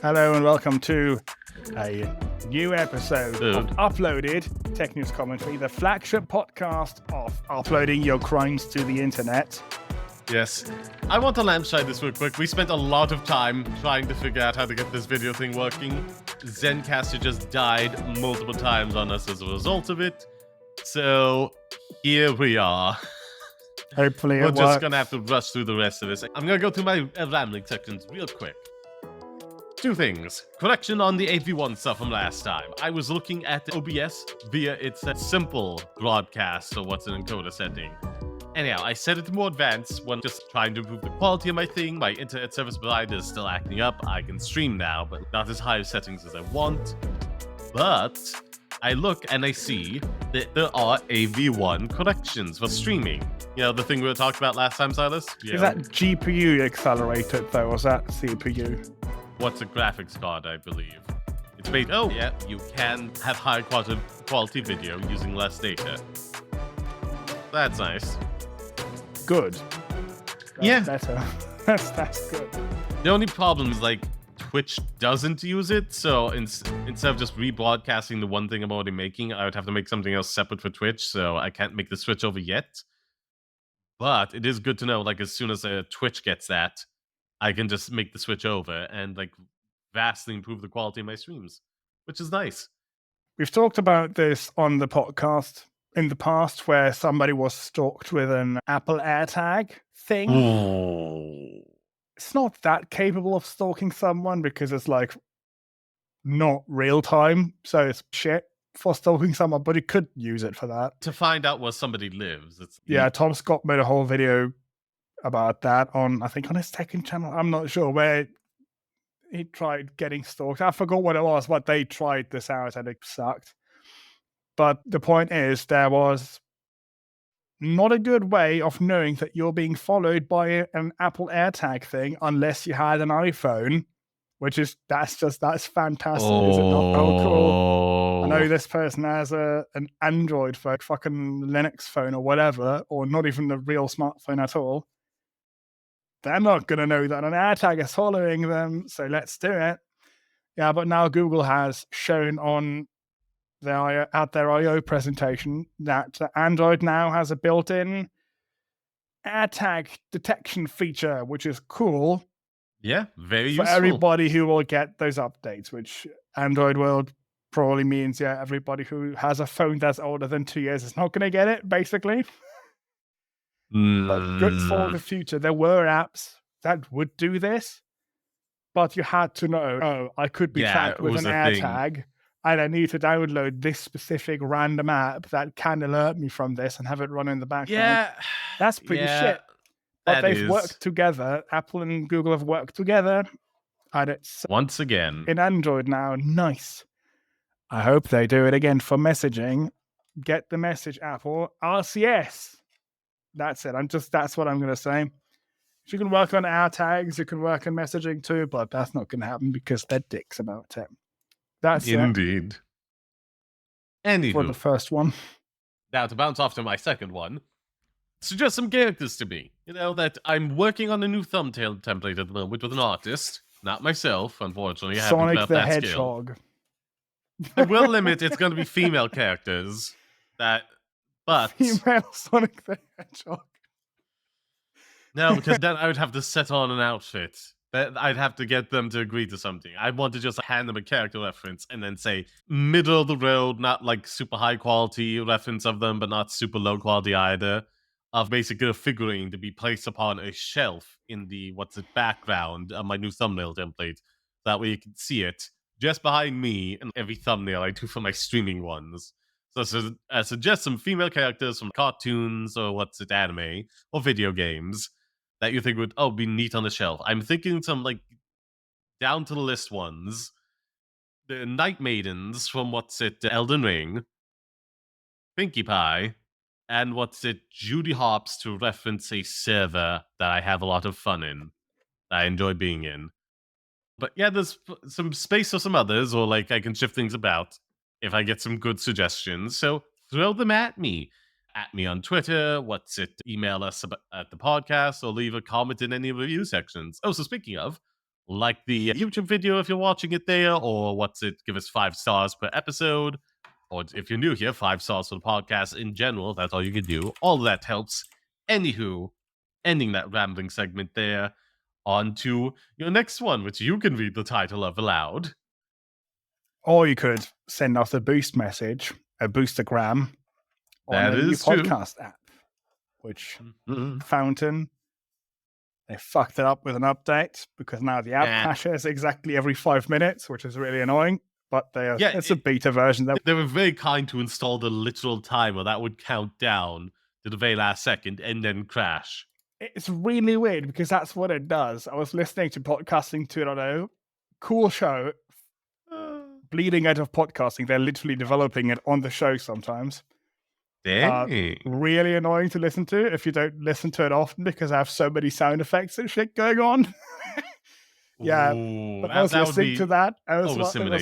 Hello, and welcome to a new episode of Uploaded Tech News Commentary, the flagship podcast of uploading your crimes to the internet. Yes. I want to lampshade this real quick. We spent a lot of time trying to figure out how to get this video thing working. Zencastr just died multiple times on us as a result of it. So, here we are. Hopefully We're it just works. going to have to rush through the rest of this. I'm going to go through my rambling sections real quick. Two things. Correction on the 8v1 stuff from last time. I was looking at OBS via its simple broadcast, or what's an encoder setting. Anyhow, I set it to more advanced when just trying to improve the quality of my thing. My internet service provider is still acting up. I can stream now, but not as high settings as I want. But I look and I see that there are AV1 corrections for streaming. You know, the thing we were talking about last time, Silas? Is that GPU accelerated, though, or is that CPU? What's a graphics card, I believe. It's made, you can have high quality video using less data. That's nice. Good. That's better. That's good. The only problem is, like, Twitch doesn't use it, so instead of just rebroadcasting the one thing I'm already making, I would have to make something else separate for Twitch, so I can't make the switch over yet. But it is good to know, like, as soon as Twitch gets that, I can just make the switch over and, like, vastly improve the quality of my streams, which is nice. We've talked about this on the podcast in the past, where somebody was stalked with an Apple AirTag thing. It's not that capable of stalking someone because it's like not real time, so it's shit for stalking someone, but it could use it for that. To find out where somebody lives. Yeah, Tom Scott made a whole video about that on, I think, on his second channel. I'm not sure, where he tried getting stalked. I forgot what it was, but they tried this out and it sucked. But the point is, there was not a good way of knowing that you're being followed by an Apple AirTag thing unless you had an iPhone, that's fantastic. Is it not? Oh, cool. I know this person has an Android phone, fucking Linux phone or whatever, or not even a real smartphone at all. They're not going to know that an AirTag is following them, so let's do it. Yeah, but now Google has shown on at their I/O presentation that Android now has a built-in AirTag detection feature, which is cool. Yeah, very useful. For everybody who will get those updates, which Android world probably means, everybody who has a phone that's older than 2 years is not going to get it, basically. But good for the future. There were apps that would do this, but you had to know, I could be tracked with an AirTag, and I need to download this specific random app that can alert me from this and have it run in the background. Yeah. That's pretty shit. But they've worked together. Apple and Google have worked together. And it's once again in Android now. Nice. I hope they do it again for messaging. Get the message, Apple. RCS. That's it. That's what I'm going to say. If you can work on AirTags, you can work on messaging too, but that's not going to happen because they're dicks about it. That's indeed. Anywho, for the first one. Now to bounce off to my second one, suggest some characters to me. You know that I'm working on a new thumbnail template at the moment with an artist, not myself, unfortunately. I Sonic haven't the that Hedgehog. Skill. I will limit. It's going to be female characters. Female Sonic the Hedgehog. No, because then I would have to set on an outfit. I'd have to get them to agree to something. I want to just hand them a character reference and then say middle of the road, not like super high quality reference of them, but not super low quality either. Of basically a figurine to be placed upon a shelf in the background of my new thumbnail template. That way you can see it just behind me in every thumbnail I do for my streaming ones. So I suggest some female characters from cartoons or anime or video games that you think would be neat on the shelf. I'm thinking some like down to the list ones. The Night Maidens from Elden Ring, Pinkie Pie, and Judy Hopps, to reference a server that I have a lot of fun in, that I enjoy being in. But yeah, there's some space for some others, or like I can shift things about if I get some good suggestions. So throw them at me. at me on Twitter, email us at the podcast, or leave a comment in any review sections. Oh, so speaking of, like the YouTube video if you're watching it there, or give us 5 stars per episode, or if you're new here, 5 stars for the podcast in general. That's all you can do. All of that helps. Anywho, ending that rambling segment there, on to your next one, which you can read the title of aloud. Or you could send us a boost message, a boostergram, on That a new is true. podcast app, which Fountain, they fucked it up with an update because now the app crashes exactly every 5 minutes, which is really annoying. But it's a beta version. They were very kind to install the literal timer that would count down to the very last second and then crash. It's really weird because that's what it does. I was listening to Podcasting 2.0. Cool show. Bleeding edge of podcasting. They're literally developing it on the show sometimes. Dang. Really annoying to listen to if you don't listen to it often because I have so many sound effects and shit going on. Ooh, but I was listening to that. I was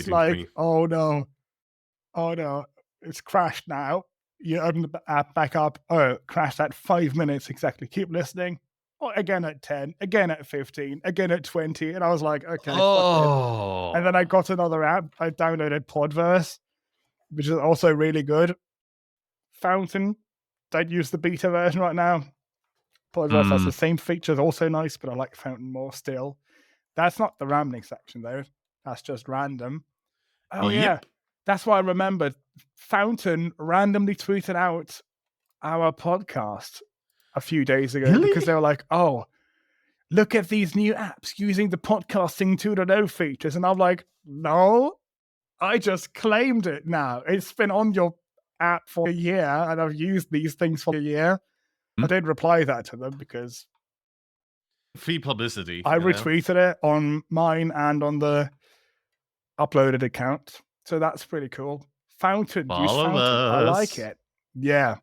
like, oh no, it's crashed now. You open the app back up. Oh, it crashed at 5 minutes exactly. Keep listening. Oh, again at 10, again at 15, again at 20. And I was like, okay, fuck it. And then I got another app. I downloaded Podverse, which is also really good. Fountain, don't use the beta version right now. Podverse has the same features, also nice, but I like Fountain more still. That's not the rambling section though. That's just random. Oh yeah, that's why I remembered. Fountain randomly tweeted out our podcast a few days ago because they were like, "Oh, look at these new apps using the Podcasting 2.0 features," and I'm like, "No, I just claimed it now. It's been on your app for a year, and I've used these things for a year." I did reply that to them because free publicity. I retweeted it on mine and on the uploaded account. So that's pretty cool. Fountain, use Fountain. I like it. Yeah.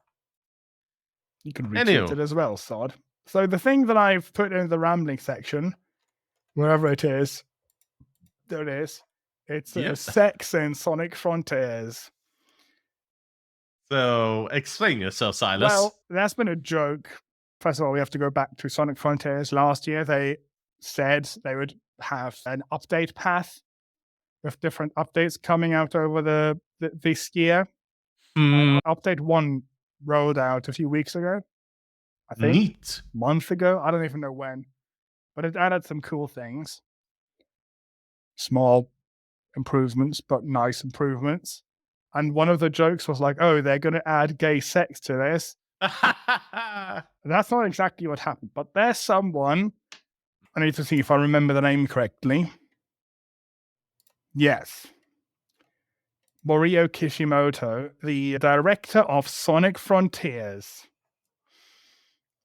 You can retweet it as well, Sod. So the thing that I've put in the rambling section, wherever it is, there it is. It's sex in Sonic Frontiers. So explain yourself, Silas. Well, there's been a joke. First of all, we have to go back to Sonic Frontiers. Last year, they said they would have an update path with different updates coming out over this year. Update 1 rolled out a few weeks ago. I think. Neat. A month ago. I don't even know when. But it added some cool things. Small improvements, but nice improvements. And one of the jokes was like, oh, they're going to add gay sex to this. That's not exactly what happened, but there's someone. I need to see if I remember the name correctly. Yes. Morio Kishimoto, the director of Sonic Frontiers.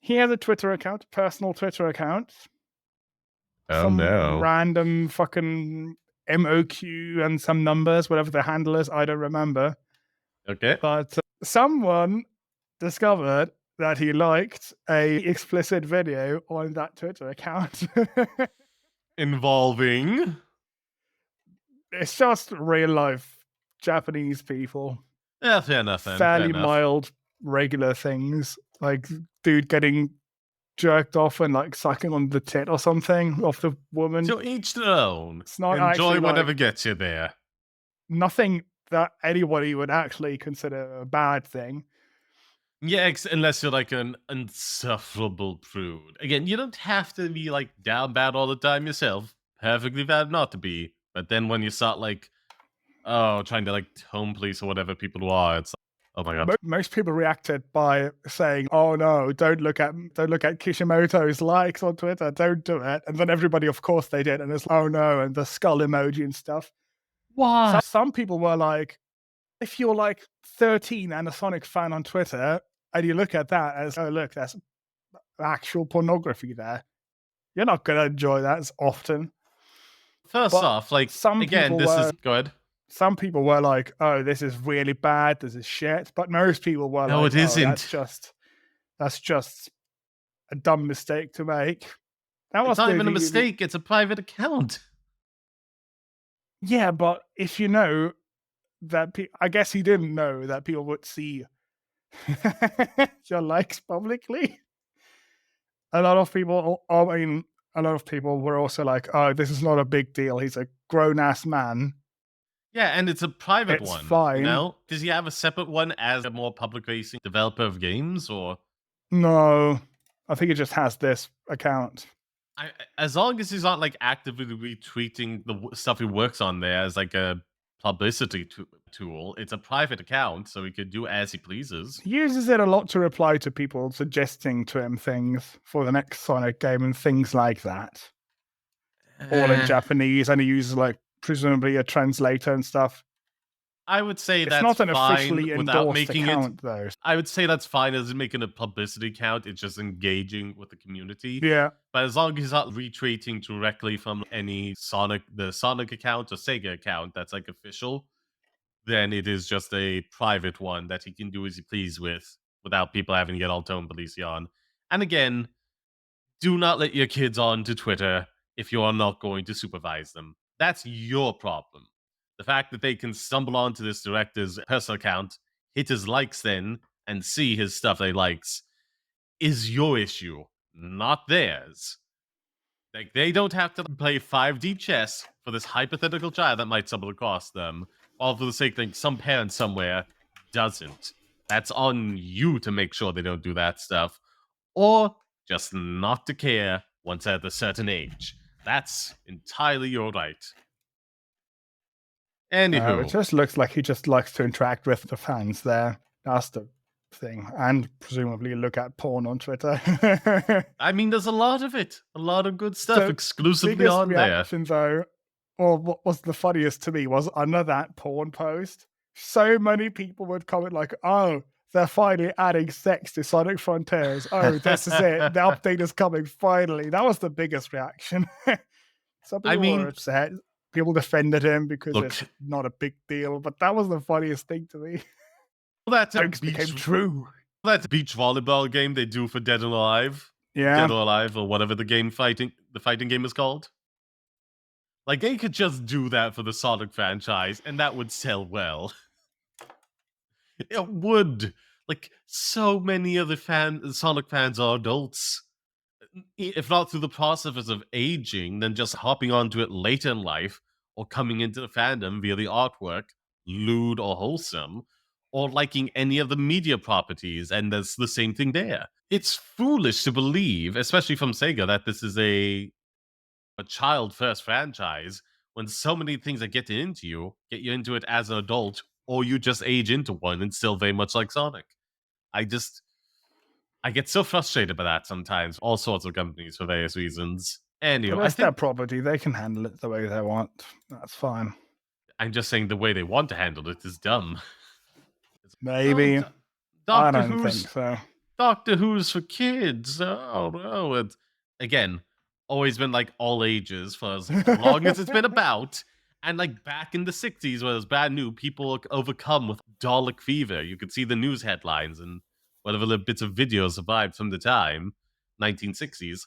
He has a Twitter account, personal Twitter account. Some random fucking MOQ and some numbers, whatever the handle is, I don't remember. Okay. But someone discovered that he liked a explicit video on that Twitter account. Involving? It's just real life Japanese people. Yeah, fair enough. Fairly mild, regular things. Like dude getting jerked off and like sucking on the tit or something of the woman. So each their own. It's not enjoy whatever gets you there. Nothing that anybody would actually consider a bad thing. Yeah, unless you're like an insufferable prude. Again, you don't have to be like down bad all the time yourself. Perfectly valid not to be. But then when you start like, trying to like tone police or whatever people are, it's like, oh my god. Most people reacted by saying, "Oh no, don't look at Kishimoto's likes on Twitter. Don't do it." And then everybody, of course, they did, and it's "Oh no," and the skull emoji and stuff. Why? Some people were like, if you're like 13 and a Sonic fan on Twitter, and you look at that as, "Oh look, that's actual pornography there," you're not gonna enjoy that as often. First off, like go ahead. Some people were like, "Oh, this is really bad. This is shit." But most people were no, like, it isn't. That's just a dumb mistake to make. It's not even a mistake. It's a private account. Yeah, but if you know that, I guess he didn't know that people would see your likes publicly. A lot of people, I mean, a lot of people were also like, "Oh, this is not a big deal. He's a grown ass man. Yeah, and it's a private It's one, you fine." know? Does he have a separate one as a more public facing developer of games, or No, I think it just has this account. as long as he's not like actively retweeting the stuff he works on there as like a publicity tool, it's a private account, so he could do as he pleases. He uses it a lot to reply to people suggesting to him things for the next Sonic game and things like that. All in Eh, Japanese, and he uses like presumably a translator and stuff. I would say It's that's not an fine officially without endorsed making it. account though. I would say that's fine as making a publicity count. It's just engaging with the community. Yeah. But as long as he's not retweeting directly from any the Sonic account or Sega account that's like official, then it is just a private one that he can do as he please with without people having to get all tone police on. And again, do not let your kids on to Twitter if you are not going to supervise them. That's your problem. The fact that they can stumble onto this director's personal account, hit his likes then, and see his stuff they likes is your issue, not theirs. Like they don't have to play 5D chess for this hypothetical child that might stumble across them, all for the sake that some parent somewhere doesn't. That's on you to make sure they don't do that stuff, or just not to care once at a certain age. That's entirely your right. No, it Anywho, just looks like he just likes to interact with the fans there. That's the thing. And presumably look at porn on Twitter. I mean, there's a lot of it, a lot of good stuff The exclusively biggest on there. reaction though, or what was the funniest to me, was under that porn post. So many people would comment like, "Oh, they're finally adding sex to Sonic Frontiers. Oh, this is it. The update is coming finally." That was the biggest reaction. Some I people were mean, upset. People defended him because look, it's not a big deal, but that was the funniest thing to me. that Jokes became true. beach volleyball game they do for Dead Yeah, or Alive, or whatever the fighting game is called. Like they could just do that for the Sonic franchise, and that would sell well. It would. Like so many other Sonic fans are adults. If not through the process of aging, then just hopping onto it later in life, or coming into the fandom via the artwork, lewd or wholesome, or liking any of the media properties, and there's the same thing there. It's foolish to believe, especially from Sega, that this is a child first franchise when so many things that get you into it as an adult, or you just age into one and still very much like Sonic. I just I get so frustrated by that sometimes. All sorts of companies for various reasons. but Anyway, I it's their think property. They can handle it the way they want. That's fine. I'm just saying the way they want to handle it is dumb. It's, oh, Maybe. I Doctor don't Who's think so. Doctor Who's for kids. Oh no! And again, always been like all ages for as long as it's been about. And like back in the '60s, when it was brand new, people were overcome with Dalek fever. You could see the news headlines and whatever little bits of video survived from the time, 1960s.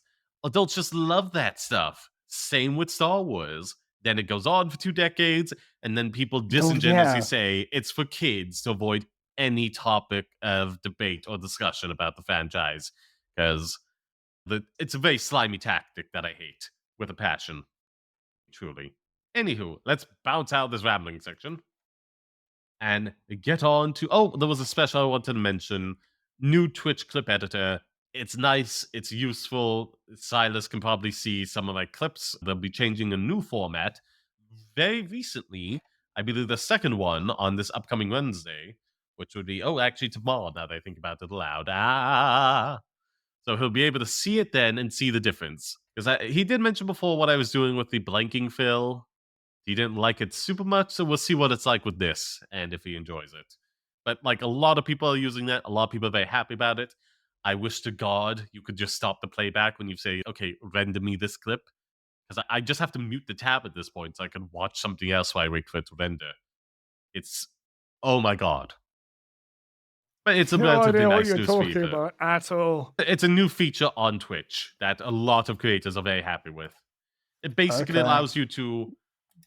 Adults just love that stuff. Same with Star Wars. Then it goes on for 2 decades, and then people Oh disingenuously yeah. say it's for kids to avoid any topic of debate or discussion about the franchise because it's a very slimy tactic that I hate with a passion, truly. Anywho, let's bounce out this rambling section and get on to. Oh, there was a special I wanted to mention. New Twitch clip editor. It's nice. It's useful. Silas can probably see some of my clips. They'll be changing a new format very recently. I believe the second one on this upcoming Wednesday, which would be actually tomorrow. Now that I think about it aloud, so he'll be able to see it then and see the difference. Because he did mention before what I was doing with the blanking fill. He didn't like it super much, so we'll see what it's like with this and if he enjoys it. But like a lot of people are using that, a lot of people are very happy about it. I wish to God you could just stop the playback when you say, okay, render me this clip. Because I just have to mute the tab at this point so I can watch something else while I wait for it to render. It's, oh my God. But it's a No relatively idea what nice you're news talking feature. about at all. It's a new feature on Twitch that a lot of creators are very happy with. It basically Okay, allows you to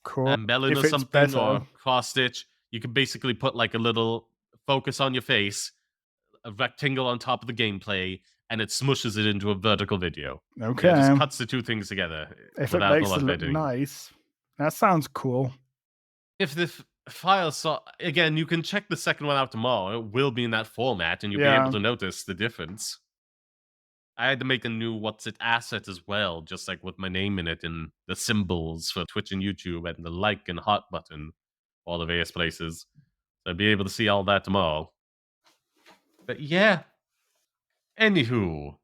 cool. melon If or it's something better. or cross stitch. You can basically put like a little focus on your face, a rectangle on top of the gameplay, and it smushes it into a vertical video. Yeah, it just Okay. cuts the two things together If it without a makes lot it of look editing. nice, that sounds cool. If the file saw again, you can check the second one out tomorrow. It will be in that format, and you'll be able Yeah. to notice the difference. I had to make a new what's it asset as well, just like with my name in it and the symbols for Twitch and YouTube and the like and heart button, all the various places. So I'll be able to see all that tomorrow. But yeah, anywho,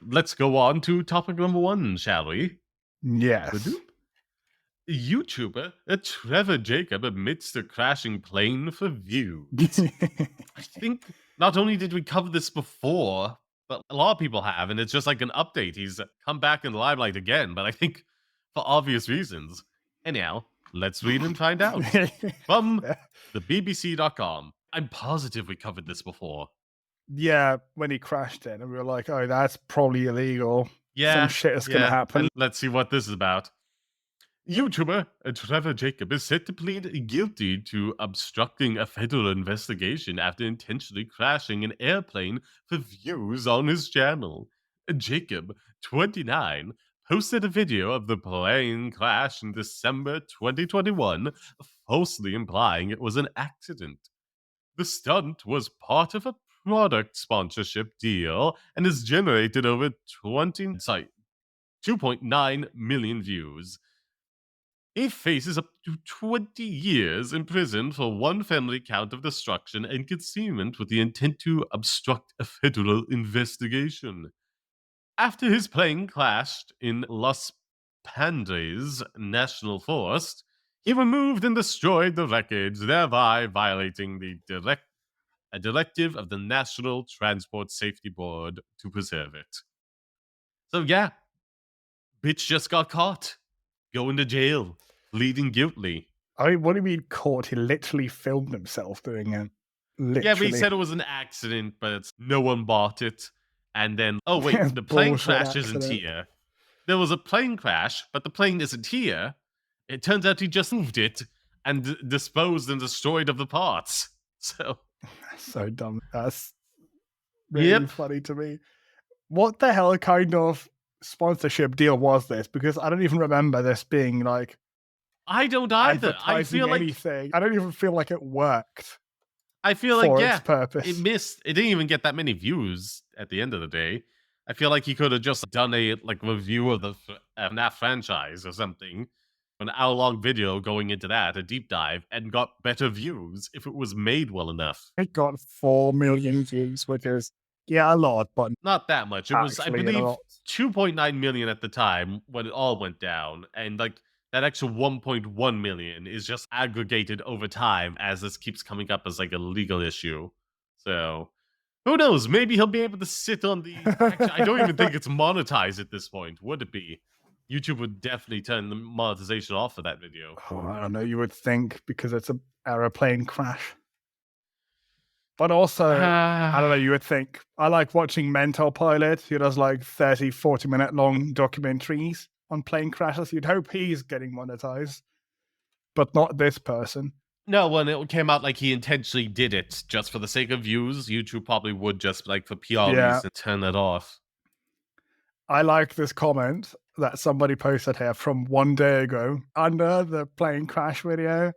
let's go on to topic number 1, shall we? Yes. Ba-doop. YouTuber Trevor Jacob admits to crashing plane for views. I think not only did we cover this before, but a lot of people have, and it's just like an update. He's come back in the limelight again, but I think for obvious reasons. Anyhow, let's read and find out. From the BBC.com. I'm positive we covered this before. Yeah, when he crashed it, and we were like, oh, that's probably illegal. Some Yeah, shit is going to yeah. happen. And let's see what this is about. YouTuber Trevor Jacob is set to plead guilty to obstructing a federal investigation after intentionally crashing an airplane for views on his channel. Jacob, 29, posted a video of the plane crash in December 2021, falsely implying it was an accident. The stunt was part of a product sponsorship deal and has generated over 2.9 million views. He faces up to 20 years in prison for one family count of destruction and concealment with the intent to obstruct a federal investigation. After his plane clashed in Los Padres National Forest, he removed and destroyed the wreckage, thereby violating a directive of the National Transport Safety Board to preserve it. So yeah, bitch just got caught, going to jail, pleading guilty. I mean, what do you mean caught? He literally filmed himself doing it. Yeah, but he Literally. said it was an accident, but no one bought it. And then, oh wait, the plane Bullshit crash isn't accident. here. There was a plane crash, but the plane isn't here. It turns out he just moved it and disposed and destroyed of the parts. So, So dumb. That's really yep, funny to me. What the hell kind of sponsorship deal was this? Because I don't even remember this being like I don't either. advertising anything. I don't even feel like it worked I feel like, for its yeah, purpose. it didn't even get that many views at the end of the day. I feel like he could have just done a like review of the FNAF franchise or something, an hour-long video going into that, a deep dive, and got better views if it was made well enough. It got 4 million views, which is, yeah, a lot, but Not that much. It was, I actually a believe, lot. 2.9 million at the time when it all went down, and like that extra 1.1 million is just aggregated over time as this keeps coming up as like a legal issue. So who knows? Maybe he'll be able to sit on the. Actually, I don't even think it's monetized at this point. Would it be? YouTube would definitely turn the monetization off for that video. Oh, I don't know. You would think because it's an aeroplane crash. But also, I don't know, you would think. I like watching Mental Pilot, who does like 30, 40-minute long documentaries on plane crashes. You'd hope he's getting monetized, but not this person. No, when it came out like he intentionally did it just for the sake of views, YouTube probably would just like for PR Yeah. reasons turn that off. I like this comment that somebody posted here from 1 day ago under the plane crash video.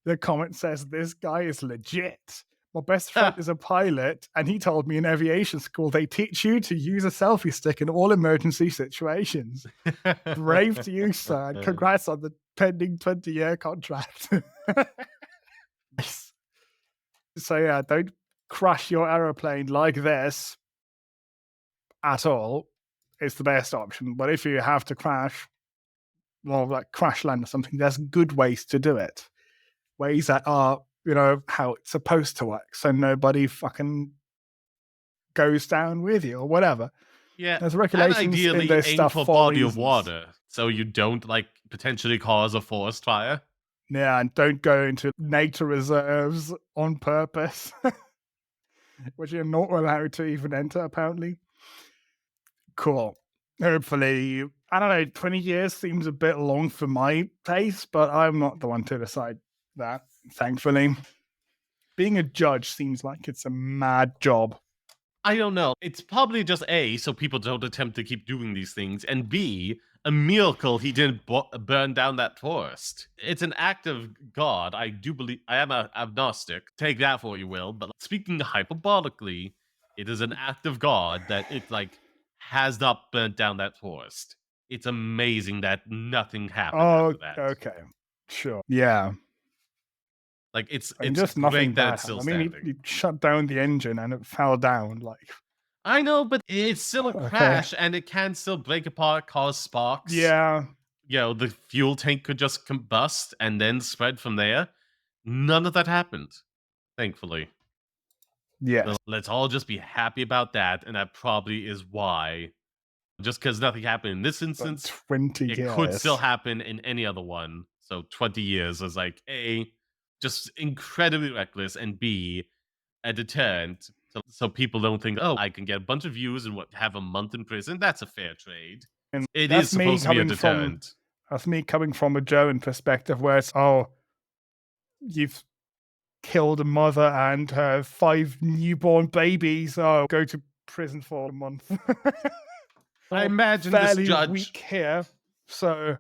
The comment says, "This guy is legit. My best friend is a pilot, and he told me in aviation school they teach you to use a selfie stick in all emergency situations. Brave to you, sir, and congrats on the pending 20-year contract." Nice. So yeah, don't crash your aeroplane like this at all. It's the best option. But if you have to crash, well, like crash land or something, there's good ways to do it. Ways that are, how it's supposed to work. So nobody fucking goes down with you or whatever. Yeah, There's and regulations in ideally this aim stuff for for body reasons. of water so you don't like potentially cause a forest fire. Yeah, and don't go into nature reserves on purpose, which you're not allowed to even enter, apparently. Cool. Hopefully, I don't know, 20 years seems a bit long for my taste, but I'm not the one to decide that, thankfully. Being a judge seems like it's a mad job. I don't know. It's probably just A, so people don't attempt to keep doing these things, and B, a miracle he didn't burn down that forest. It's an act of God. I do believe I am a agnostic. Take that for what you will. But speaking hyperbolically, it is an act of God that it like has not burnt down that forest. It's amazing that nothing happened Oh, after that. okay. Sure. Yeah. Like it's I mean, it's just nothing great that bad it's happened. still I mean, standing. he shut down the engine and it fell down. Like, I know, but it's still a okay. crash and it can still break apart, cause sparks. Yeah. The fuel tank could just combust and then spread from there. None of that happened, thankfully. So Yes. let's all just be happy about that, and that probably is why. Just because nothing happened in this But instance, 20 it could still years. happen in any other one. So 20 years is like A, just incredibly reckless, and B, a deterrent. So people don't think, oh, I can get a bunch of views and have a month in prison. That's a fair trade. And It is supposed to be a deterrent. that's me coming from a German perspective where it's, oh, you've killed a mother and her 5 newborn babies. Oh, go to prison for a month. I Or imagine this fairly judge weak here. So,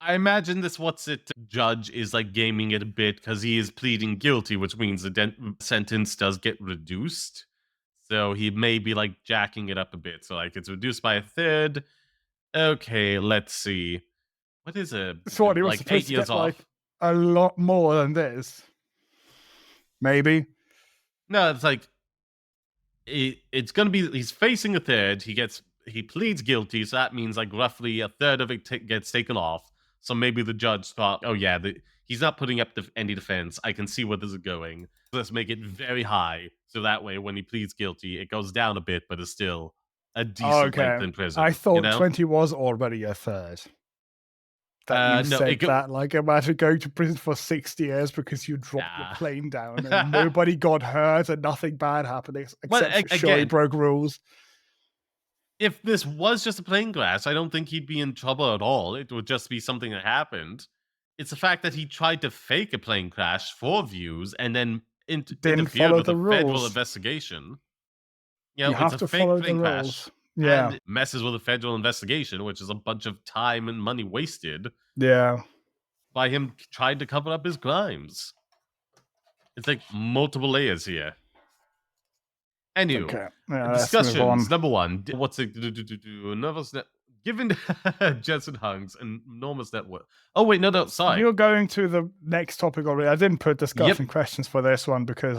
I imagine this what's it judge is like gaming it a bit because he is pleading guilty, which means the sentence does get reduced. So he may be like jacking it up a bit. So like it's reduced by a third. Okay, let's see. What is a so he was like supposed 8 to years get like off? a lot more than this. Maybe. No, it's like it's gonna be he's facing a third. He pleads guilty, so that means like roughly a third of it gets taken off. So maybe the judge thought, oh yeah, he's not putting up any defense. I can see where this is going. Let's make it very high, so that way when he pleads guilty, it goes down a bit, but it's still a decent Okay. length in I prison. You thought know? 20 was already a third. That you No, it said go. that. Like, imagine going to prison for 60 years because you dropped your Nah. plane down and nobody got hurt and nothing bad happened Well, except for sure he again, broke rules. if this was just a plane crash, I don't think he'd be in trouble at all. It would just be something that happened. It's the fact that he tried to fake a plane crash for views and then Didn't interfered follow with the a federal rules. investigation. You It's have a to fake follow the plane crash rules. Yeah. and messes with a federal investigation, which is a bunch of time and money wasted Yeah. by him trying to cover up his crimes. It's like multiple layers here. Anywho, Okay. Yeah, let's move discussions. on. Number one, what's it? Nervous net. Given Jensen Huang's enormous net worth. Oh wait, no, sorry. You're going to the next topic already. I didn't put Yep. discussion questions for this one because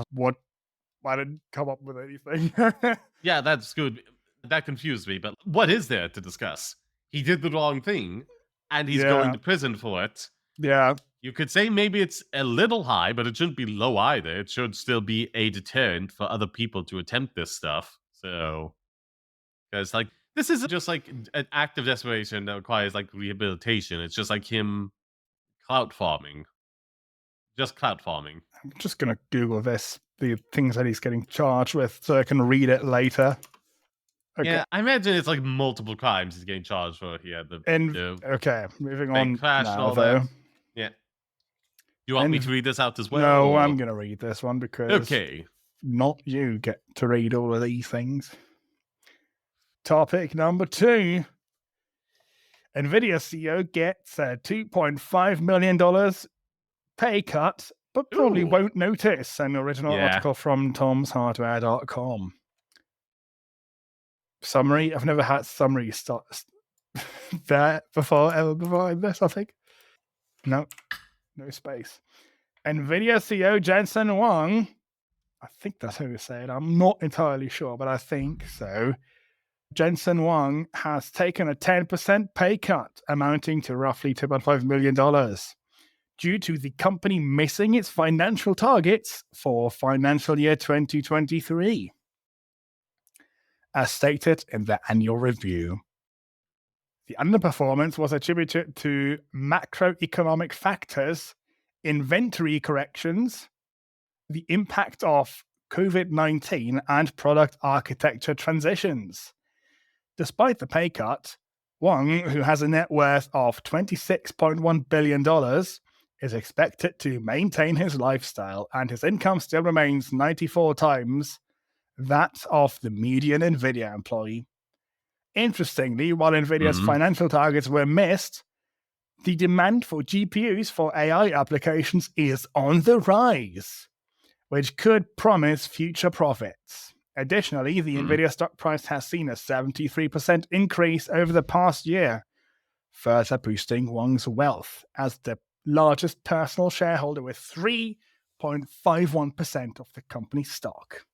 I didn't come up with anything. Yeah, that's good. That confused me. But what is there to discuss? He did the wrong thing, and he's going Yeah. to prison for it. Yeah. You could say maybe it's a little high, but it shouldn't be low either. It should still be a deterrent for other people to attempt this stuff. So, because like this isn't just like an act of desperation that requires like rehabilitation. It's just like him clout farming, just clout farming. I'm just going to Google this, the things that he's getting charged with, so I can read it later. Okay. Yeah, I imagine it's like multiple crimes he's getting charged for here. Okay, moving Bank on crash and now, all though. that. Yeah. Do you want me to read this out as well? No, Or? I'm going to read this one because Okay. not you get to read all of these things. Topic number 2. Nvidia CEO gets a $2.5 million pay cut, but probably Ooh. won't notice. An original Yeah. article from tomshardware.com. Summary. I've never had summary start there ever before in this, I think. No space. Nvidia CEO Jensen Huang, I think that's how you say it. I'm not entirely sure, but I think so. Jensen Huang has taken a 10% pay cut, amounting to roughly $2.5 million, due to the company missing its financial targets for financial year 2023, as stated in the annual review. The underperformance was attributed to macroeconomic factors, inventory corrections, the impact of COVID-19, and product architecture transitions. Despite the pay cut, Wang, who has a net worth of $26.1 billion, is expected to maintain his lifestyle, and his income still remains 94 times That of the median Nvidia employee. Interestingly, while Nvidia's Mhm. financial targets were missed, the demand for GPUs for AI applications is on the rise, which could promise future profits. Additionally, the Mhm. Nvidia stock price has seen a 73% increase over the past year, further boosting Huang's wealth as the largest personal shareholder with 3.51% of the company's stock.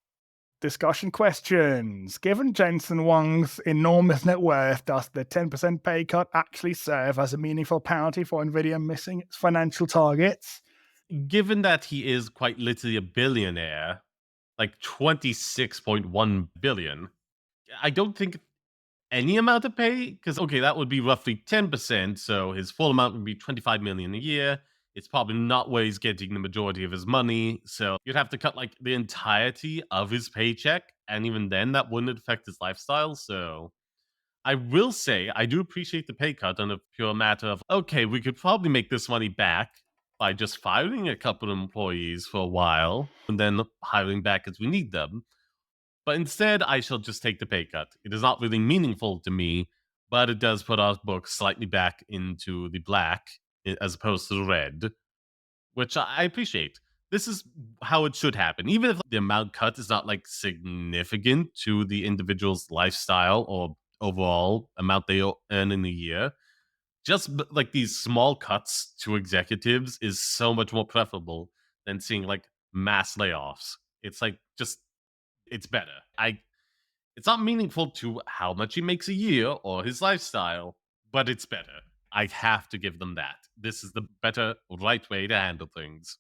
Discussion questions. Given Jensen Huang's enormous net worth, does the 10% pay cut actually serve as a meaningful penalty for Nvidia missing its financial targets? Given that he is quite literally a billionaire, like 26.1 billion, I don't think any amount of pay, because okay, that would be roughly 10%, so his full amount would be 25 million a year. It's probably not where he's getting the majority of his money, so you'd have to cut like the entirety of his paycheck, and even then that wouldn't affect his lifestyle. So I will say I do appreciate the pay cut on a pure matter of okay, we could probably make this money back by just firing a couple of employees for a while and then hiring back as we need them. But instead, I shall just take the pay cut. It is not really meaningful to me, but it does put our books slightly back into the black as opposed to the red, which I appreciate. This is how it should happen. Even if the amount cut is not like significant to the individual's lifestyle or overall amount they earn in a year, just like these small cuts to executives is so much more preferable than seeing like mass layoffs. It's like just it's better. It's not meaningful to how much he makes a year or his lifestyle, but it's better. I have to give them that. This is the better, right way to handle things.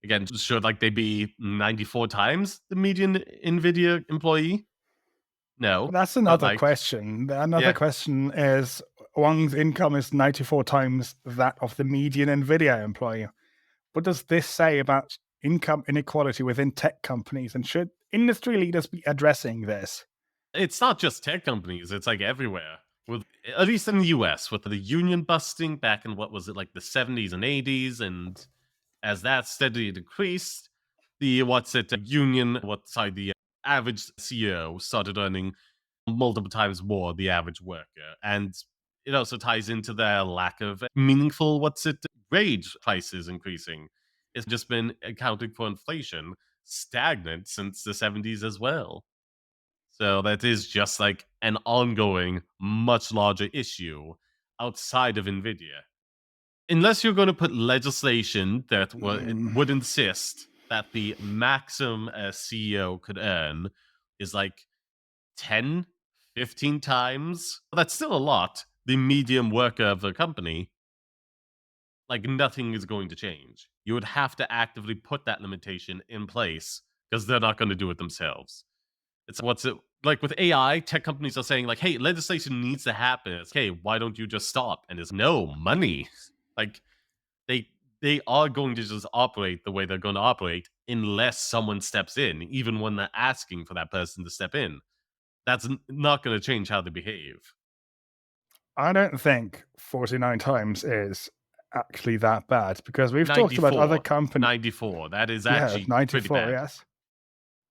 Again, should like they be 94 times the median Nvidia employee? No, That's but another like, question. Another yeah, question is Wang's income is 94 times that of the median Nvidia employee. What does this say about income inequality within tech companies? And should industry leaders be addressing this? it's not just tech companies, it's like everywhere. With at least in the US, with the union busting back in what was it like the 70s and 80s, and as that steadily decreased, the the average CEO started earning multiple times more the average worker, and it also ties into their lack of meaningful wage prices increasing. It's just been accounting for inflation stagnant since the 70s as well. So that is just like an ongoing, much larger issue outside of Nvidia. Unless you're going to put legislation that Mm, would insist that the maximum a CEO could earn is like 10, 15 times, that's still a lot, the medium worker of the company, like nothing is going to change. You would have to actively put that limitation in place because they're not going to do it themselves. It's what's it like with AI, tech companies are saying like, "Hey, legislation needs to happen." It's, "Hey, why don't you just stop?" And it's, "No, money." Like they they are going to just operate the way they're going to operate unless someone steps in, even when they're asking for that person to step in. That's not going to change how they behave. I don't think 49 times is actually that bad because we've talked about other 94. companies. 94. That is Yeah, actually pretty 94, bad. yes.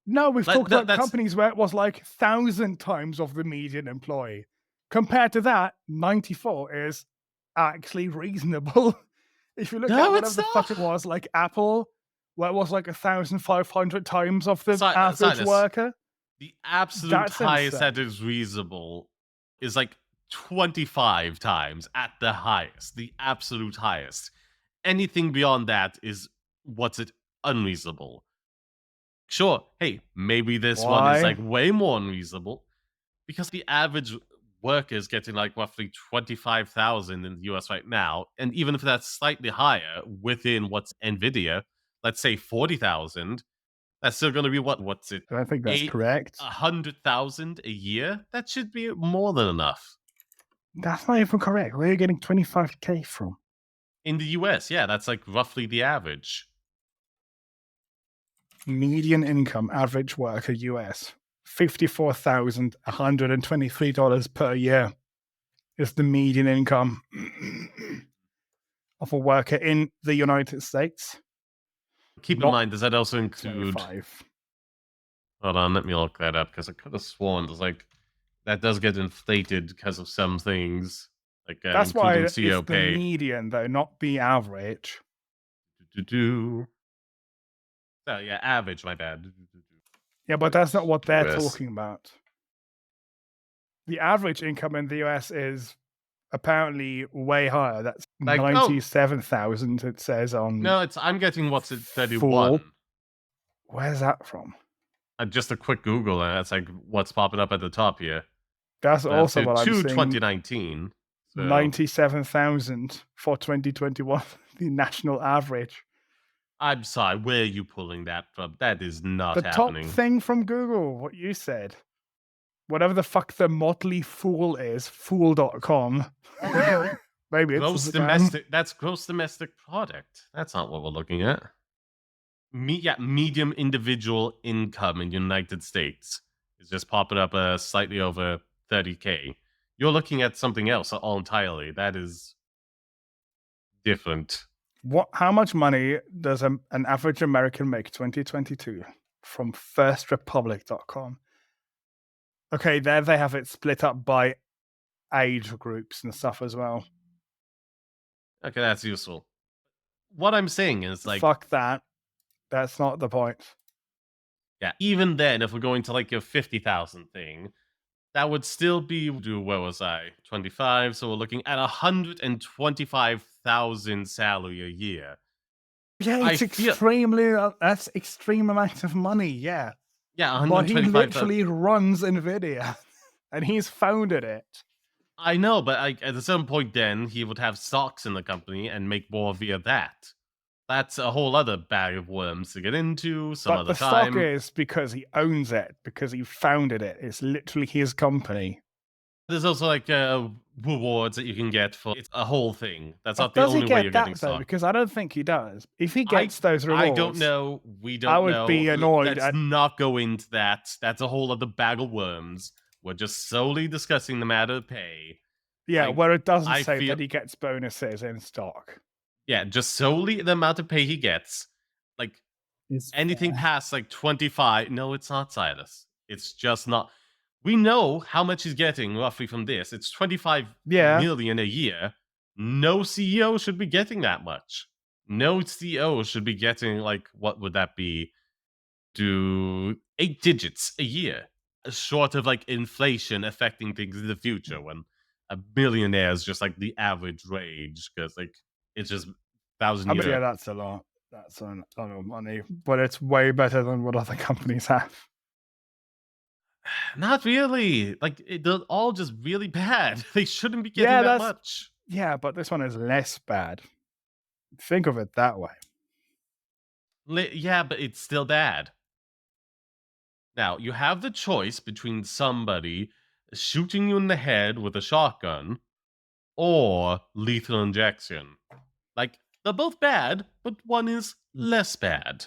No, we've talked about That's companies where it was like 1,000 times of the median employee. Compared to that, 94 is actually reasonable. If you look at no, whatever it's the fuck not. it was, like Apple, where it was like 1,500 times of the average Silas, worker, the absolute that's highest that insane. is reasonable is like 25 times at the highest, the absolute highest. Anything beyond that is what's it unreasonable. Sure, hey, maybe this one is like Why? way more unreasonable because the average worker is getting like roughly 25,000 in the US right now. And even if that's slightly higher within what's Nvidia, let's say 40,000, that's still going to be what's it? I don't think that's Eight, correct. 100,000 a year? That should be more than enough. That's not even correct. Where are you getting 25K from? In the US, yeah, that's like roughly the average. Median income, average worker US, $54,123 per year is the median income of a worker in the United States, Keep in not mind, does that also include 25. Hold on, let me look that up because I could have sworn there's like that does get inflated because of some things, like That's including why it's CEO the pay. median, though, not the average. Do. Oh yeah, average. My bad. Yeah, but that's not what they're US. talking about. The average income in the US is apparently way higher. That's Like, oh 97,000, it says on no, it's I'm getting what's at Forbes. 31. Where's that from? Just a quick Google, and that's like what's popping up at the top here. That's Up also to what I'm two seeing. 2019. So 97,000 for 2021, the national average. I'm sorry, where are you pulling that from? That is not The top happening. thing from Google, what you said. Whatever the fuck the Motley Fool is, fool.com. Maybe it's a Gross scam. domestic. That's gross domestic product. That's not what we're looking at. Yeah, medium individual income in United States is just popping up slightly over 30K. You're looking at something else all entirely. That is different. How much money does an average American make 2022 from firstrepublic.com? Okay, there they have it split up by age groups and stuff as well. Okay, that's useful. What I'm saying is like, Fuck that. That's not the point. yeah, even then, if we're going to like a 50,000 thing, that would still be, where was I? 25. So we're looking at 125,000 salary a year. Yeah, I it's feel, extremely. That's extreme amount of money. Yeah, yeah, but he 125,000. literally runs Nvidia, and he's founded it. I know, but like at a certain point, then he would have stocks in the company and make more via that. That's a whole other bag of worms to get into some But other the stock time. is because he owns it, because he founded it. It's literally his company. There's also like rewards that you can get for it's a whole thing. That's But not the does he only way you're get getting that though? stock. Because I don't think he does. If he I gets those I don't rewards, know. We I don't would be know. annoyed Let's at. not go into that. That's a whole other bag of worms. We're just solely discussing the matter of pay. Yeah, Like where it doesn't I say feel that he gets bonuses in stock. yeah, just solely the amount of pay he gets. Like Is anything fair. past like 25, no, it's not Silas. It's just not. We know how much he's getting roughly from this. It's 25 Yeah, million a year. No CEO should be getting that much. No CEO should be getting like what would that be? To 8 digits a year, short of like inflation affecting things in the future when a billionaire is just like the average wage because like it's just I thousand mean, year. yeah, that's a lot. That's a lot of money, but it's way better than what other companies have. Not really. Like they're all just really bad. They shouldn't be getting Yeah, that that's much. yeah, but this one is less bad. Think of it that way. Yeah, but it's still bad. Now you have the choice between somebody shooting you in the head with a shotgun or lethal injection. Like, they're both bad, but one is less bad.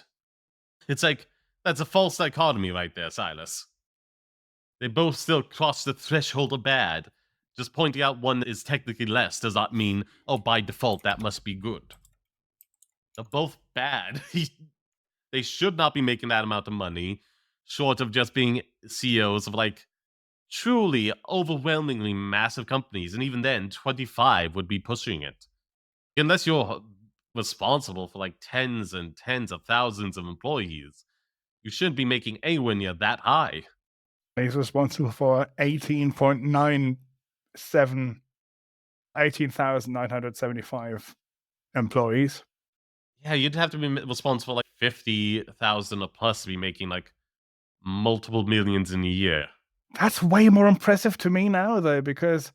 It's like, that's a false dichotomy right there, Silas. They both still cross the threshold of bad. Just pointing out one is technically less does not mean, oh, by default, that must be good. They're both bad. They should not be making that amount of money, short of just being CEOs of like truly overwhelmingly massive companies. And even then, 25 would be pushing it. Unless you're responsible for like tens and tens of thousands of employees, you shouldn't be making anywhere near that high. He's responsible for 18,975 employees. Yeah, you'd have to be responsible for like 50,000 or plus to be making like multiple millions in a year. That's way more impressive to me now, though, because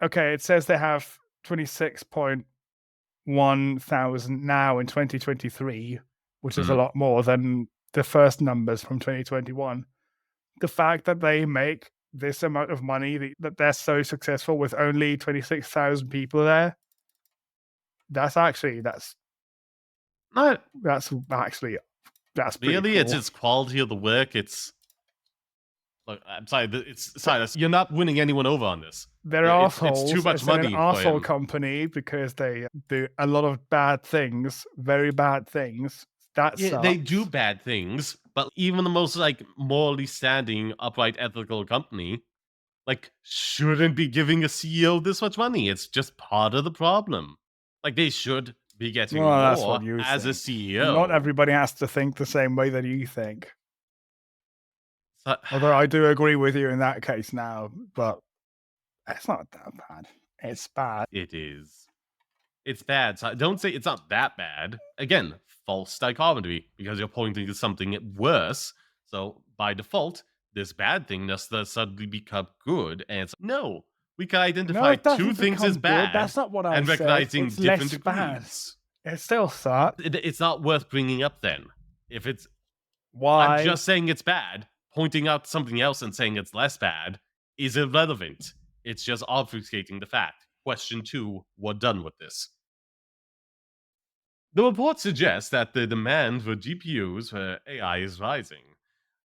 okay, it says they have 26.1 thousand now in 2023, which is a Mhm. lot more than the first numbers from 2021. The fact that they make this amount of money, that they're so successful with only 26,000 people there, that's actually Not that's actually that's pretty really, it's cool. its quality of the work. It's look, I'm sorry, it's Silas. You're not winning anyone over on this. They're It's too assholes. much It's an money for asshole him. company because they do a lot of bad things, very bad things. That Yeah, they do sucks. bad things, But even the most like morally standing, upright, ethical company like shouldn't be giving a CEO this much money. It's just part of the problem. Like they should be getting Well, that's what more you as a think. Not CEO. everybody has to think the same way that you think. So, Although I do agree with you in that case now, but it's not that bad. It's bad. it is. It's bad. So don't say it's not that bad. Again, false dichotomy because you're pointing to something worse. So by default, this bad thing does suddenly become good. And it's no, we can No, identify it two doesn't things as become good. bad That's not what I and said. recognizing It's different less bad. degrees. It still sucks. It's not worth bringing up then. If it's, I'm Why? just saying it's bad, pointing out something else and saying it's less bad is irrelevant. It's just obfuscating the fact. Question two, we're done with this. The report suggests that the demand for GPUs for AI is rising.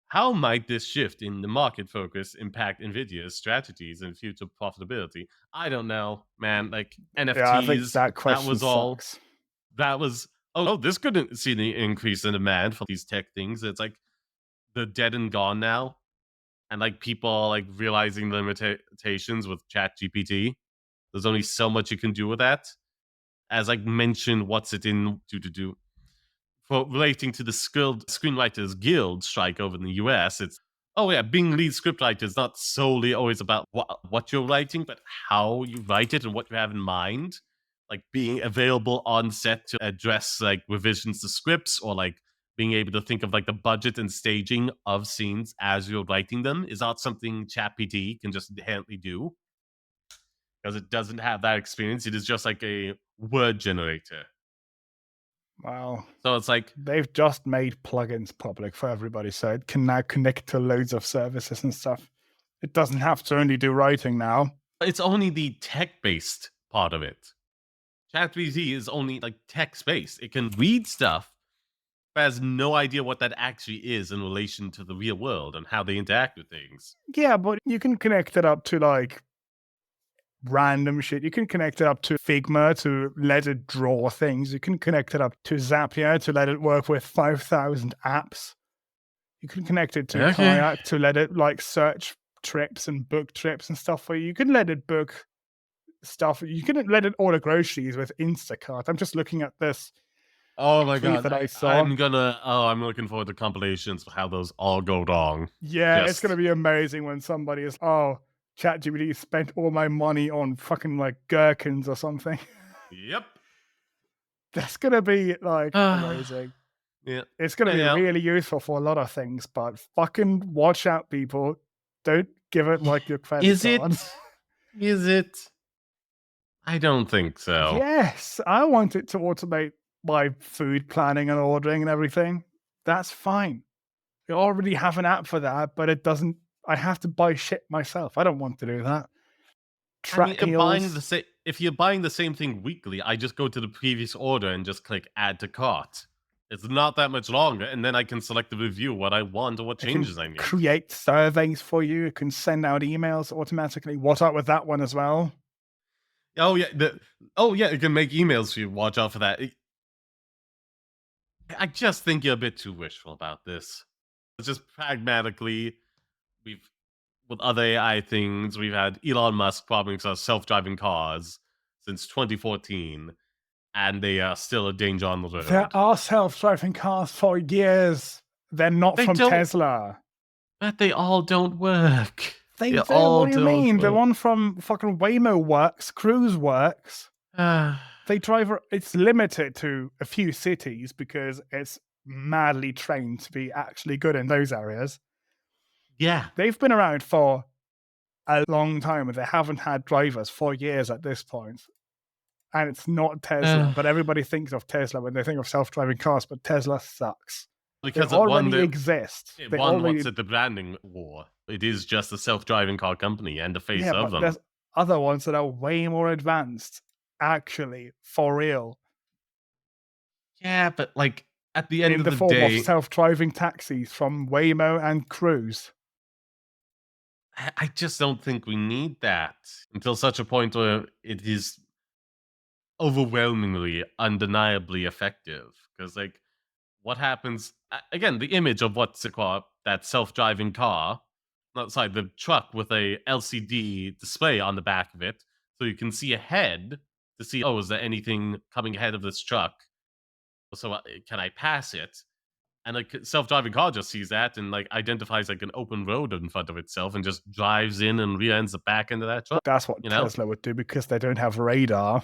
How might this shift in the market focus impact Nvidia's strategies and future profitability? I don't know, man. Like Yeah, I think NFTs, that that question was all. sucks. That was oh, this couldn't see the increase in demand for these tech things. It's like they're dead and gone now, and like people are like realizing the limitations with Chat GPT. There's only so much you can do with that. As like mentioned, what's it in to do? For relating to the Skilled Screenwriters Guild strike over in the US, it's oh yeah, being lead scriptwriter is not solely always about what you're writing, but how you write it and what you have in mind. Like being available on set to address like revisions to scripts or like being able to think of like the budget and staging of scenes as you're writing them is not something ChatGPT can just inherently do because it doesn't have that experience. It is just like a word generator. Well, So it's like they've just made plugins public for everybody, so it can now connect to loads of services and stuff. It doesn't have to only do writing now. it's only the tech-based part of it. ChatGPT is only like text-based. It can read stuff, but has no idea what that actually is in relation to the real world and how they interact with things. Yeah, but you can connect it up to like random shit. You can connect it up to Figma to let it draw things. You can connect it up to Zapier to let it work with 5,000 apps. You can connect it to Okay. Kayak to let it like search trips and book trips and stuff for you. You can let it book stuff. You can let it order groceries with Instacart. I'm just looking at this Oh my tweet god, that I saw. I'm looking forward to compilations of how those all go wrong. Yeah, it's gonna Just be amazing when somebody is, oh, ChatGPT spent all my money on fucking like gherkins or something. yep. That's gonna be like yeah. amazing. It's gonna be Yeah. really useful for a lot of things, but fucking watch out, people. Don't give it like your credit Is card. it? Is it? I don't think so. Yes, I want it to automate my food planning and ordering and everything. That's fine. We already have an app for that, but it doesn't. I have to buy shit myself. I don't want to do that. I mean, Track meals. if you're buying the same thing weekly, I just go to the previous order and just click add to cart. It's not that much longer, and then I can select the review what I want or what It can changes I need. create surveys for you. It can send out emails automatically. What up with that one as well? Oh yeah, it can make emails for you. Watch out for that. I just think you're a bit too wishful about this. It's just pragmatically, we've with other AI things, we've had Elon Musk promising us self-driving cars since 2014, and they are still a danger on the There road. are self-driving cars for years. They're not They from don't, Tesla. but they all don't work. They They do. all What do you don't mean? The work. one from fucking Waymo works. Cruise works. They drive. It's limited to a few cities because it's madly trained to be actually good in those areas. yeah. They've been around for a long time and they haven't had drivers for years at this point. And it's not Tesla, Uh, but everybody thinks of Tesla when they think of self-driving cars, but Tesla sucks. They because already exist. it They won what's already, it, the branding war. It is just a self-driving car company and the face yeah, of but them. there's other ones that are way more advanced, actually, for real, Yeah, but like at the end in of the the form of day, self-driving taxis from Waymo and Cruise. I just don't think we need that until such a point where it is overwhelmingly, undeniably effective. Because like what happens again, the image of what's it called, that self-driving car, outside the truck with a LCD display on the back of it, so you can see ahead to see, oh, is there anything coming ahead of this truck? So can I pass it? And like self-driving car just sees that and like identifies like an open road in front of itself and just drives in and rear-ends the back into that truck. That's what You know? Tesla would do because they don't have radar.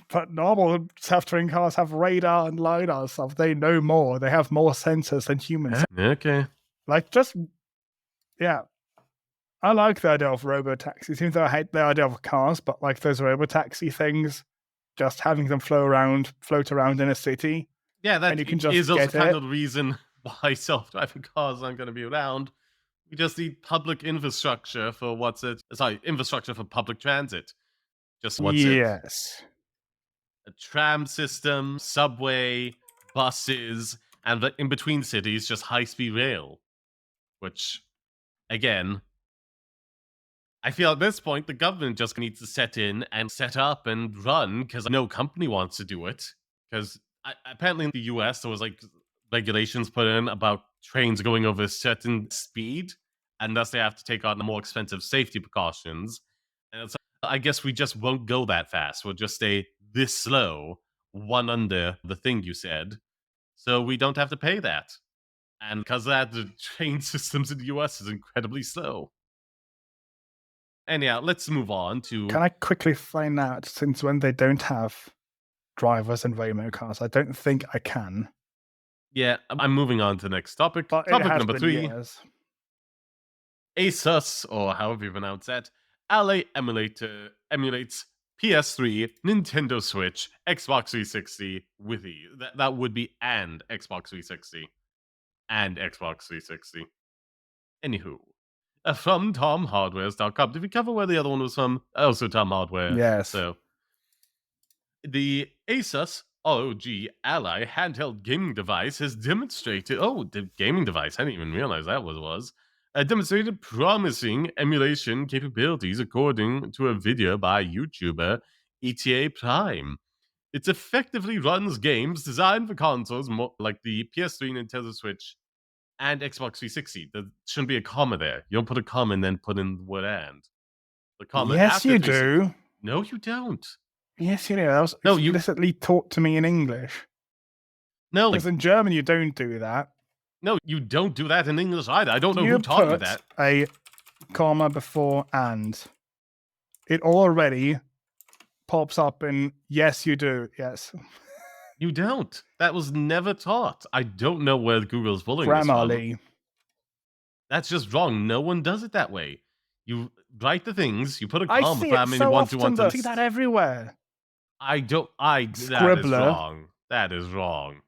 But normal self-driving cars have radar and lidar stuff. They know more. They have more sensors than humans. Okay. Like, just yeah. I like the idea of robo-taxis, even though I hate the idea of cars. But like those robo-taxi things, just having them float around in a city, Yeah, and that you can just is also get kind it. of the reason why self-driving cars aren't going to be around. We just need public infrastructure for infrastructure for public transit. Just what's it? Yes. A tram system, subway, buses, and in between cities, just high-speed rail. Which, again, I feel at this point the government just needs to set in and set up and run because no company wants to do it. Because apparently in the US there was like regulations put in about trains going over a certain speed, and thus they have to take on the more expensive safety precautions. And it's like, I guess we just won't go that fast. We'll just stay this slow, one under the thing you said, so we don't have to pay that. And because of that, the train systems in the US is incredibly slow. Anyhow, let's move on to Can I quickly find out, since when they don't have drivers in Waymo cars? I don't think I can, yeah, I'm moving on to the next topic. but it Topic has number been 3. years. Asus, or however you pronounce that, Ally emulator emulates PS3, Nintendo Switch, Xbox 360 with E. That would be and Xbox 360. And Xbox 360. Anywho. From TomHardwares.com. Did we cover where the other one was from? Also Tom Hardware. Yes. So the Asus ROG Ally handheld gaming device has demonstrated. Oh, the gaming device. I didn't even realize that what it was. Demonstrated promising emulation capabilities, according to a video by YouTuber ETA Prime. It effectively runs games designed for consoles like the PS3, Nintendo Switch, and Xbox 360. There shouldn't be a comma there. You don't put a comma and then put in the word and. The comma Yes, after you 360. do. No, you don't. Yes, you do. That was No, you explicitly taught to me in English. no, Because in German, you don't do that. no, you don't do that in English either. I don't know You who taught you put that. a comma before and. It already pops up in yes, you do. Yes. You don't. That was never taught. I don't know where Google's pulling this from. Grammarly. That's just wrong. No one does it that way. You write the things, you put a I comma see for how it many so ones you want often, to though. I see that everywhere. that is Scribbler. wrong. That is wrong.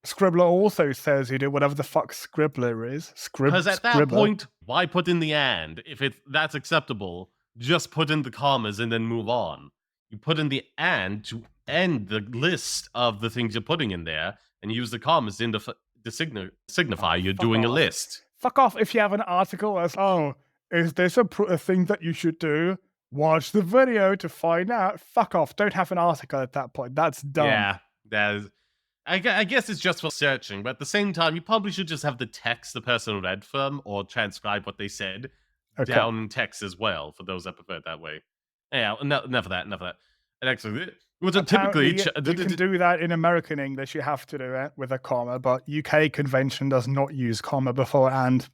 Scribbler also says you do whatever the fuck Scribbler is. Because at that Scribbler. point, why put in the and? If that's acceptable, just put in the commas and then move on. You put in the and to end the list of the things you're putting in there, and use the commas to signify you're fuck doing a off. list. Fuck off if you have an article as, oh, is this a thing that you should do? Watch the video to find out. Fuck off. Don't have an article at that point. That's dumb. Yeah, that is. I guess it's just for searching, but at the same time, you probably should just have the text the person read from or transcribe what they said down in text as well for those that prefer it that way. Yeah, enough of that. Enough of that. And actually, was it typically You can do that in American English. You have to do it with a comma, but UK convention does not use comma before and.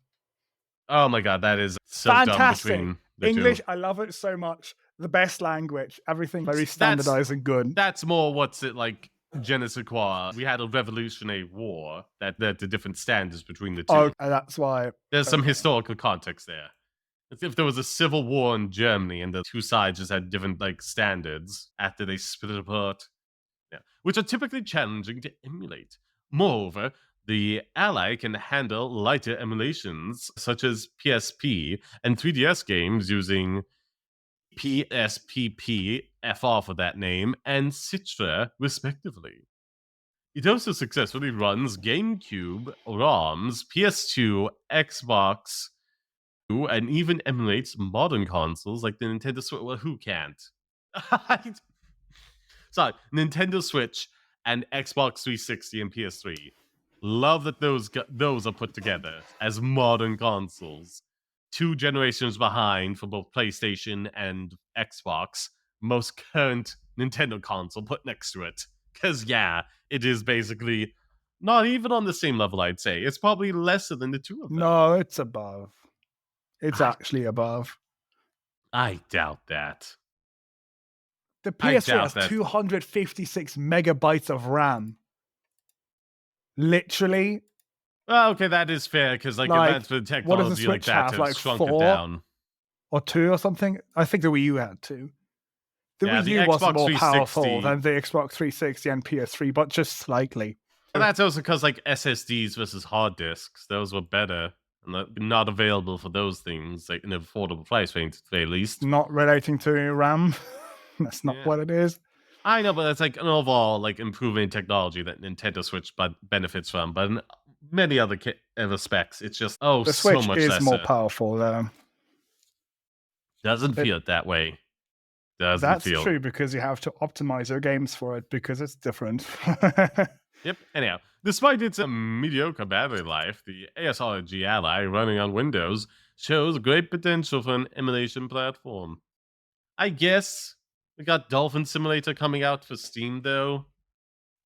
Oh my god, that is so Fantastic. dumb between the English, two. I love it so much. The best language. Everything very standardized and good. That's more what's it like. Je ne sais quoi. We had a revolutionary war that led to different standards between the two. Oh, that's why. There's some historical context there. If there was a civil war in Germany and the two sides just had different like standards after they split apart, yeah, which are typically challenging to emulate. Moreover, the Ally can handle lighter emulations such as PSP and 3DS games using PSPP, FR for that name, and Citra, respectively. It also successfully runs GameCube, ROMs, PS2, Xbox, and even emulates modern consoles like the Nintendo Switch. Well, who can't? Sorry, Nintendo Switch and Xbox 360 and PS3. Love that those are put together as modern consoles. 2 generations behind for both PlayStation and Xbox. Most current Nintendo console put next to it. Because, yeah, it is basically not even on the same level, I'd say. It's probably lesser than the two of them. No, it's above. It's I- actually above. I doubt that. The I PS3 doubt has that. 256 megabytes of RAM. Literally. Well, okay, that is fair, because like Like, advanced what does the technology like Switch that have? has Like shrunk it 4 down. or 2 or something? I think the Wii U had 2. The Yeah, Wii the U was Xbox more powerful 360 than the Xbox 360 and PS3, but just slightly. And that's also because like SSDs versus hard disks, those were better and not available for those things, like in an affordable price range at the very least. Not relating to RAM. That's not Yeah. what it is. I know, but that's like an overall like improving technology that Nintendo Switch benefits from. But in many other respects, it's just The so Switch much is more lesser. powerful though. Doesn't feel it that way. Doesn't That's feel. true because you have to optimize your games for it because it's different. Yep. Anyhow, despite its mediocre battery life, the ASRG Ally running on Windows shows great potential for an emulation platform. I guess we got Dolphin Simulator coming out for Steam, though.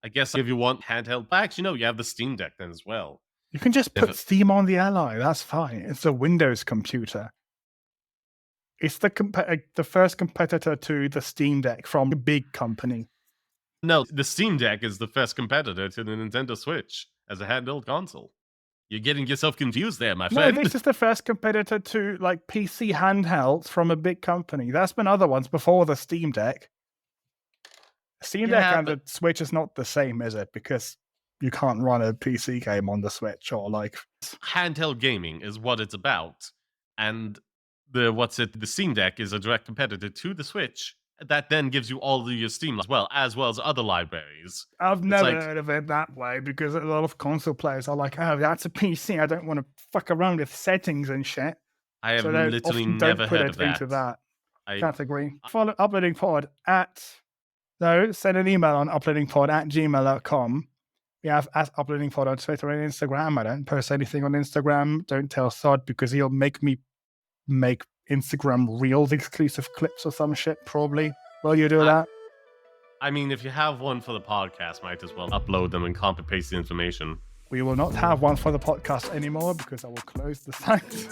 I guess if you want handheld, actually, no, you have the Steam Deck then as well. You can just put Steam on the Ally. That's fine. It's a Windows computer. It's the first competitor to the Steam Deck from a big company. No, the Steam Deck is the first competitor to the Nintendo Switch as a handheld console. You're getting yourself confused there, my friend. No, this is the first competitor to like PC handhelds from a big company. There's been other ones before the Steam Deck. Steam Deck and the Switch is not the same, is it? Because you can't run a PC game on the Switch or like handheld gaming is what it's about, and the Steam Deck is a direct competitor to the Switch. That then gives you all of your Steam as well as other libraries. I've never heard of it that way because a lot of console players are like, "Oh, that's a PC. I don't want to fuck around with settings and shit." I have so they literally often never don't put heard it of that. into that category. Follow Uploading Pod send an email on uploadingpod@gmail.com. We have Uploading Pod on Twitter and Instagram. I don't post anything on Instagram. Don't tell Sod because he'll make me make Instagram Reels exclusive clips or some shit, probably. Will you do that? I mean, if you have one for the podcast, might as well upload them and copy paste the information. We will not have one for the podcast anymore because I will close the site.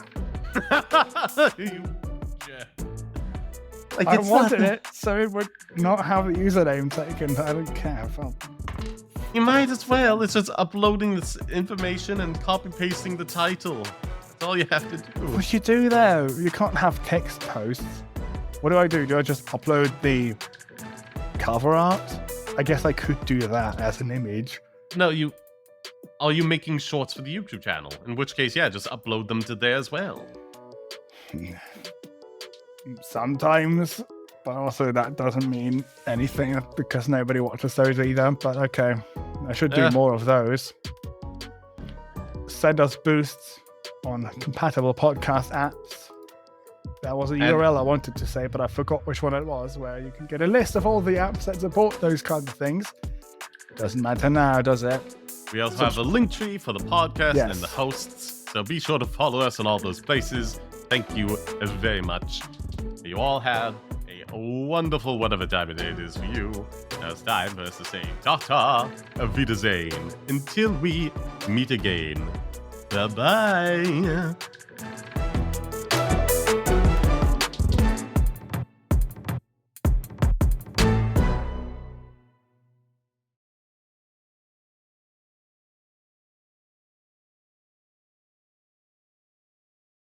I wanted it, so it would not have the username taken. I don't care. You might as well. It's just uploading this information and copy pasting the title. That's all you have to do. What you do though? You can't have text posts. What do? Do I just upload the cover art? I guess I could do that as an image. No, are you making shorts for the YouTube channel? In which case, yeah, just upload them to there as well. Sometimes, but also that doesn't mean anything because nobody watches those either. But okay, I should do more of those. Send us boosts on compatible podcast apps. That was a URL I wanted to say, but I forgot which one it was, where you can get a list of all the apps that support those kinds of things. Doesn't matter now, does it? We also have a link tree for the podcast and the hosts, so be sure to follow us in all those places. Thank you very much. You all have a wonderful whatever time it is for you. Now it's time for us to say ta-ta, auf Wiedersehen, until we meet again. Bye-bye.